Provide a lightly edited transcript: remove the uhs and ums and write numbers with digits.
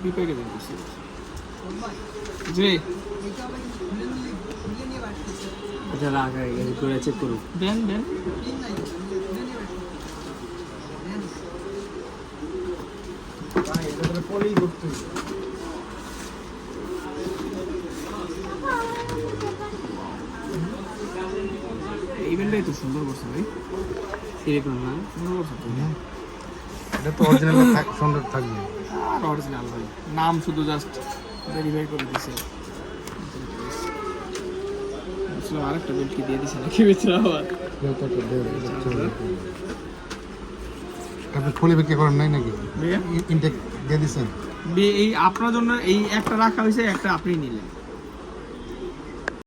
বিপাকে দেন করছি জি আচ্ছা রাখ এই করে চেক করুন দেন দেন ইভেন্টটাই তো সুন্দর করছে ভাই এরকম না সুন্দর করছে তো এটা তো অরিজিনাল সুন্দর থাকবে আর অরিজিনাল ভাই নাম শুধু জাস্ট ভেরিফাই করে দিছে আসলে আরেকটা বেল্ট কি দিয়ে দিছে নাকি বেচরা আবার আপনি ফুলি বিক্রি করেন নাই নাকি ভাইয়া ইনটেক দিয়ে দিচ্ছেন এই আপনার জন্য এই একটা রাখা হয়েছে একটা আপনি নিলেন